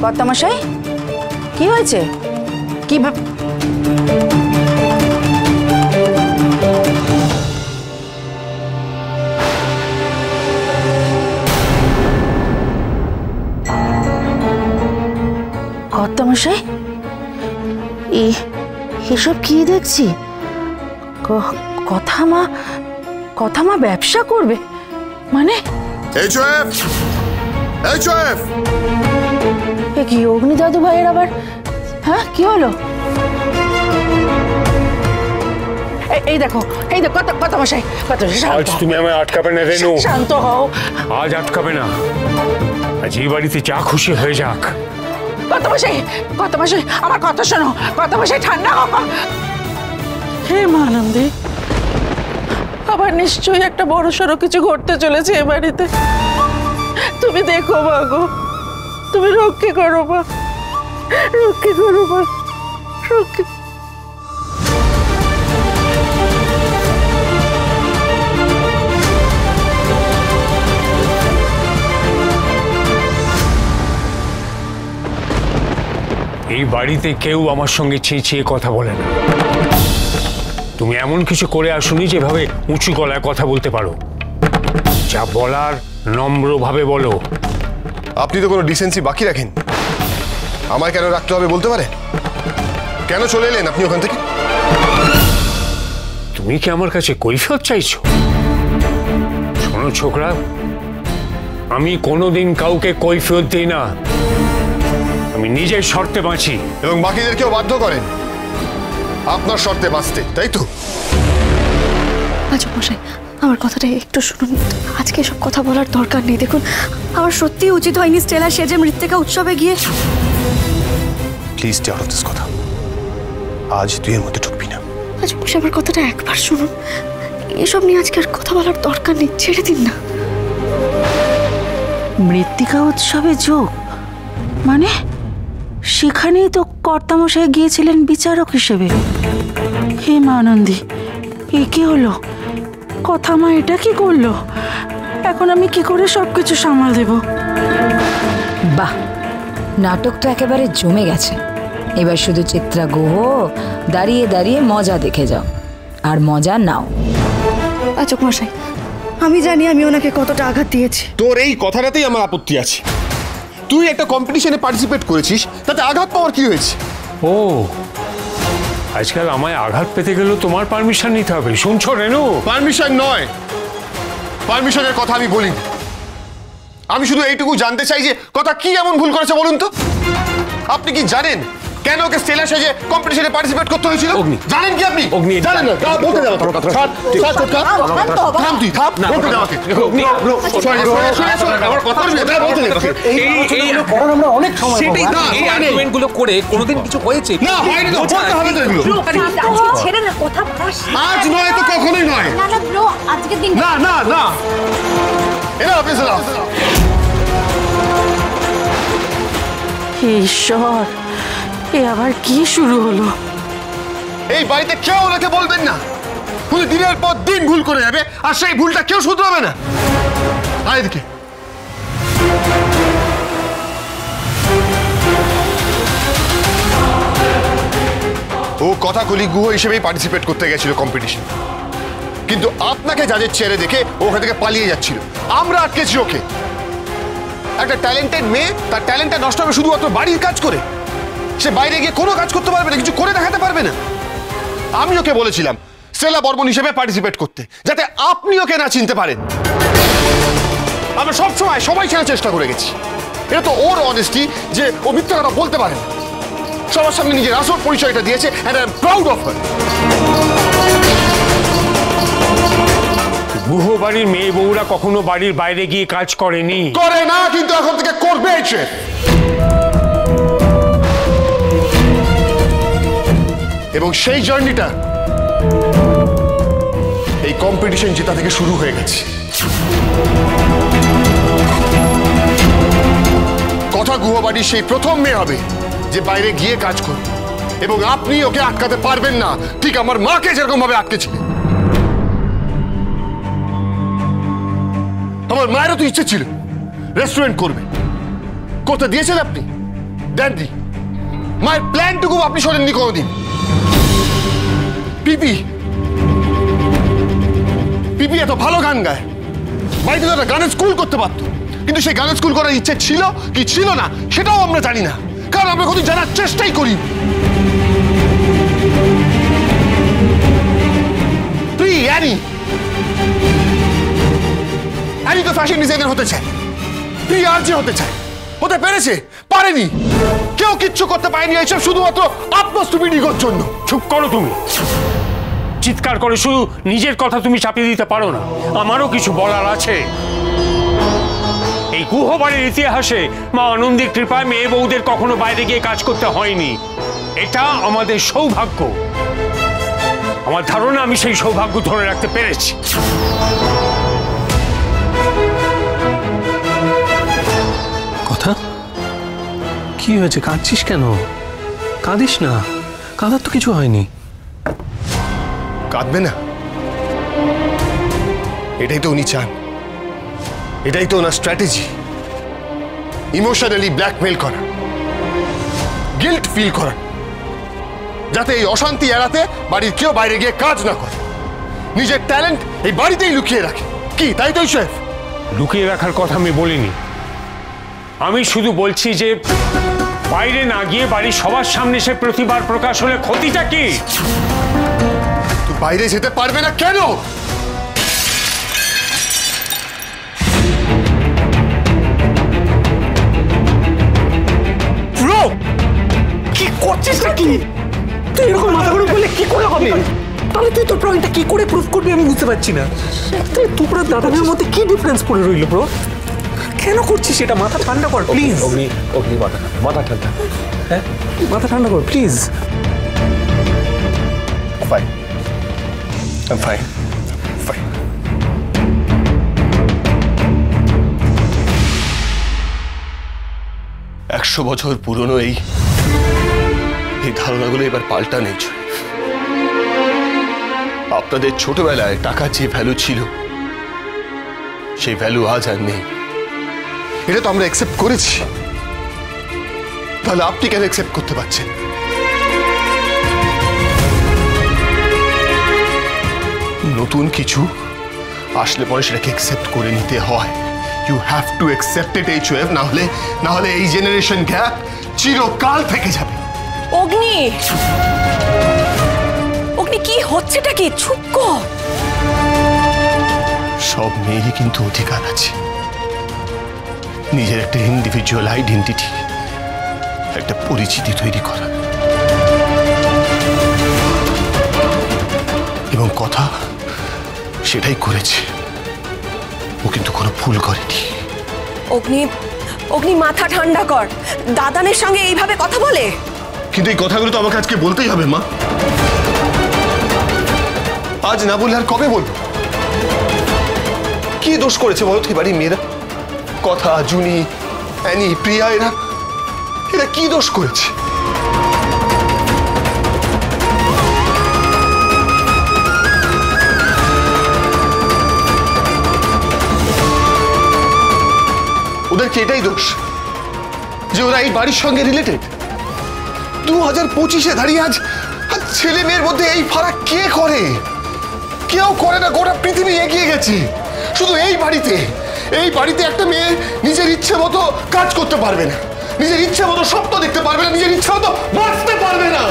কর্তামশাই কি হয়েছে? কি কর্তামশাই এসব কি দেখছি? কথা মা ব্যবসা করবে মানে? কি অগ্নি দাদু ভাইয়ের আবার? হ্যাঁ কি হলো? এই দেখো কর্তামশাই, আজ তুমি আমায় আটকাবে না রেনু। শান্ত হও। আজ আটকাবে না, আজ এই বাড়িতে যা খুশি হয়ে যাক। কর্তামশাই আমার কথা শোনো। কর্তামশাই ঠান্ডা হোক। হে মহানন্দী, আবার নিশ্চয়ই একটা বড় সড়ো কিছু ঘটতে চলেছে এ বাড়িতে। তুমি দেখো মা গো, তুমি রক্ষে করো মা, রক্ষে করো মা, রক্ষে। এই বাড়িতে কেউ আমার সঙ্গে চেঁচিয়ে কথা বলে না। তুমি এমন কিছু করে আসুনি যেভাবে উঁচু গলায় কথা বলতে পারো। যা বলার নম্রভাবে বলো। আপনি তো কোনো ডিসেন্সি বাকি রাখেন। আমায় কেন রাখতে হবে বলতে পারে? কেন চলে এলেন আপনি ওখান থেকে? তুমি কি আমার কাছে কৈফিয়ত চাইছো? শোনো ছোকরা, আমি কোনোদিন কাউকে কৈফিয়ত দিই না। আমি নিজের শর্তে বাঁচি। এবং বাকিদেরকেও বাধ্য করেন আপনার শর্তে বাঁচতে, তাই তো? আচ্ছা মশাই, আমার কথাটা একটু শুনুন। আজকে এসব কথা বলার দরকার নেই। দেখুন, আমার সত্যিই উচিত হয়নি স্টেলা সেজে মৃত্তিকা উৎসবে গিয়ে। Please stay out of this কথা। আজ তুই এর মধ্যে ঢুকবি না। আচ্ছা মশাই, আমার কথাটা একবার শুনুন। এসব নিয়ে আজকে আর কথা বলার দরকার নেই, ছেড়ে দিন না। মৃত্তিকা উৎসবে যোগ মানে? সেখানেই তো কর্তামশাই গিয়েছিলেন বিচারক হিসেবে। হে মহানন্দী, এ কি হলো? কথা মা এটা কি করলো? এখন আমি কি করে সবকিছু সামাল দেব? বাহ, নাটক তো একেবারে জমে গেছে। এবার শুধু চিত্রা গুহ দাঁড়িয়ে দাঁড়িয়ে মজা দেখে যাও, আর মজা নাও। আচ্ছা মশাই, আমি জানি আমি ওনাকে কতটা আঘাত দিয়েছি। তোর এই কথাটাতেই আমার আপত্তি আছে। তুই একটা কম্পিটিশনে পার্টিসিপেট করেছিস, তাতে আঘাত পাওয়ার কি হয়েছে? ও, আজকাল আমায় আঘাত পেতে গেলেও তোমার পারমিশন নিতে হবে। শুনছো রেনু? পারমিশন নয়, পারমিশনের কথা আমি বলিনি। আমি শুধু এইটুকু জানতে চাই যে কথা কি এমন ভুল করেছে বলুন তো। আপনি কি জানেন কেন ওকে স্টেলা সেজে কম্পিটিশনে পার্টিসিপেট করতে হয়েছিল? জানেন কি আপনি? জানেন না? বলতে দাও তোর কথা। থাম তুই, থাম। বলতে দাও আমাকে। আমার কথা বলতে দে। আমরা অনেক সময় এই আর্গুমেন্টগুলো করে কোনোদিন কিছু হয়েছে না? হয়নি তো, বলতে হবে তো এগুলো। ছেড়ে না, কথা আজ নয় তো কখনোই নয়। না না ব্রো, আজকের দিন না না না, এরা অফিসে যাও। ঈশ্বর, এ আবার কি শুরু হলো? এই বাড়িতে কেউ ওনাকে বলবেন না। উনি দিনের পর দিন ভুল করে যাবে, আর সেই ভুলটা কেউ শুধরাবে না। আয় এদিকে। ও কথাকলি গুহ হিসেবেই পার্টিসিপেট করতে গেছিল কম্পিটিশন, কিন্তু আপনাকে জাজের চেয়ারে দেখে ওখান থেকে পালিয়ে যাচ্ছিল। আমরা আটকেছি ওকে। একটা ট্যালেন্টেড মেয়ে, তার ট্যালেন্টটা নষ্ট হবে শুধুমাত্র বাড়ির কাজ করে। সে বাইরে গিয়ে কোনো কাজ করতে পারবে না, কিছু করে দেখাতে পারবে না। আমি ওকে বলেছিলাম স্টেলা বর্মন হিসেবে পার্টিসিপেট করতে, যাতে আপনি ওকে না চিনতে পারেন। আমরা সবসময় সবাই চেনার চেষ্টা করে গেছি। এটা তো ওর অনেস্টি যে ও মিথ্যা কথা বলতে পারে না। সবার সামনে নিজের আসল পরিচয়টা দিয়েছে, and I am proud of her. Guha বাড়ির মেয়ে বউরা কখনো বাড়ির বাইরে গিয়ে কাজ করেনি। করে না, কিন্তু এখন থেকে করবে। এবং সেই জার্নিটা এই কম্পিটিশন জেতা থেকে শুরু হয়ে গেছে। কথা গুহবাড়ির সেই প্রথম মেয়ে হবে যে বাইরে গিয়ে কাজ করবে, এবং আপনি ওকে আটকাতে পারবেন না, ঠিক আমার মাকে যেরকম ভাবে আটকেছিলেন। আমার মায়েরও তো ইচ্ছে ছিল রেস্টুরেন্ট করবে, করতে দিয়েছেন আপনি? দেননি, মায়ের প্ল্যানটুকু আপনি শোনেননি কোনোদিন। পিপি পিপি এত ভালো গান গায়, বাড়িতে তো একটা গানের স্কুল করতে পারতো, কিন্তু সেই গানের স্কুল করার ইচ্ছে ছিল কি ছিল না সেটাও আমরা জানি না, কারণ আমরা কোনোদিন জানার চেষ্টাই করি। অ্যানি তো ফ্যাশন ডিজাইনার হতে চায়, আরজে হতে চায়, হতে পেরেছে? পারেনি। কেউ কিচ্ছু করতে পারেনি, এইসব শুধুমাত্র আপনার স্টুপিডিটির জন্য। চুপ করো তুমি, চিৎকার করে শুধু নিজের কথা তুমি চাপিয়ে দিতে পারো না, আমারও কিছু বলার আছে। এই গুহবাড়ির ইতিহাসে মা আনন্দীর কৃপায় মেয়ে বউদের কখনো বাইরে গিয়ে কাজ করতে হয়নি, এটা আমাদের সৌভাগ্য। আমার ধারণা আমি সেই সৌভাগ্য ধরে রাখতে পেরেছি। কথা কি হয়েছে? কাঁদছিস কেন? কাঁদিস না, কাঁদার তো কিছু হয়নি। কাঁদবে না? এটাই তো উনি চান, এটাই তো ওনার স্ট্র্যাটেজি। ইমোশনালি ব্ল্যাকমেল করা, গিল্ট ফিল করা, যাতে এই অশান্তি এড়াতে বাড়ির কেউ বাইরে গিয়ে কাজ না করে, নিজের ট্যালেন্ট এই বাড়িতেই লুকিয়ে রাখে। কি তাই তো শেফ? লুকিয়ে রাখার কথা আমি বলিনি, আমি শুধু বলছি যে বাইরে না গিয়ে বাড়ির সবার সামনে সে প্রতিবার প্রকাশ হলে ক্ষতিটা কি? তুই বাইরে যেতে পারবে না কেন? কি করছিস নাকি তুই? এরকম মাথা গরম করলে কি করে হবে? তাহলে তুই তোর পয়েন্টটা কি করে প্রুফ করবি আমি বুঝতে পারছি না। তোরা দাদানের মধ্যে কি ডিফারেন্স পড়ে রইল ব্রো? কেন করছিস এটা? মাথা ঠান্ডা কর প্লিজ। অগ্নি মাথা ঠান্ডা, হ্যাঁ মাথা ঠান্ডা কর প্লিজ। Fine, fine, fine. 100 বছর পুরনো এই ধারণাগুলো এবার পাল্টা নেই। আপনাদের ছোটবেলায় টাকা যে ভ্যালু ছিল সেই ভ্যালু আজ আর নেই, এটা তো আমরা অ্যাকসেপ্ট করেছি। তাহলে আপনি কেন অ্যাকসেপ্ট করতে পারছেন? নতুন কিছু আসলে পরে সেটাকে অ্যাকসেপ্ট করে নিতে হয়। You have to accept it এইচওএফ, না হলে এই জেনারেশন গ্যাপ চিরকাল থেকে যাবে। অগ্নি, অগ্নি কি হচ্ছেটা কি? চুপ কর। সব মেয়েরই কিন্তু অধিকার আছে নিজের একটা ইন্ডিভিজুয়াল আইডেন্টিটি, একটা পরিচিতি তৈরি করা। এবং কথা সেটাই করেছে, ও কিন্তু কোনো ভুল করেনি। অগ্নি, অগ্নি মাথা ঠান্ডা কর। দাদানের সঙ্গে এইভাবে কথা বলে? কিন্তু এই কথাগুলো তো আমাকে আজকে বলতেই হবে মা। আজ না বললে আর কবে বলবো? কি দোষ করেছে বলো তো বাড়ির মেয়েরা? কথা, জুনি, অ্যানি, প্রিয়া, এরা কি দোষ করেছে? ওদের কি এটাই দোষ যে ওরা এই বাড়ির সঙ্গে রিলেটেড? 2025-এ দাঁড়িয়ে আজ ছেলে মেয়ের মধ্যে এই ফারাক কে করে? কেউ করে না। গোটা পৃথিবী এগিয়ে গেছে। শুধু এই বাড়িতে একটা মেয়ে নিজের ইচ্ছে মতো কাজ করতে পারবে না, নিজের ইচ্ছে মতো স্বপ্ন দেখতে পারবে না, নিজের ইচ্ছে মতো বাঁচতে পারবে না।